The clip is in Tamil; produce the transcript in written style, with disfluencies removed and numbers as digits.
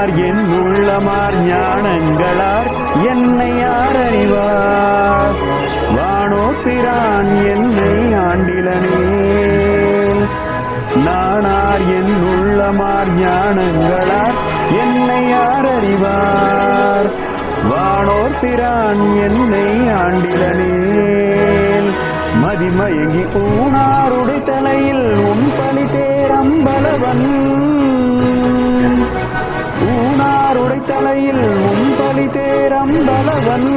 நானார் என் உள்ளமார் ஞானங்களார் என்னை யார் அறிவார் வானோர் பிரான் என்னை ஆண்டிலனேல் நானார் என் உள்ளமார் ஞானங்களார் என்னை யார் அறிவார் வானோர் பிரான் என்னை ஆண்டிலனேல் மதிமயங்கி ஊனாருடை தலையில் உன் பலி தேரம்பலவன் ஊனாருடை தலையில் உன் பலி தேரம்பலவன்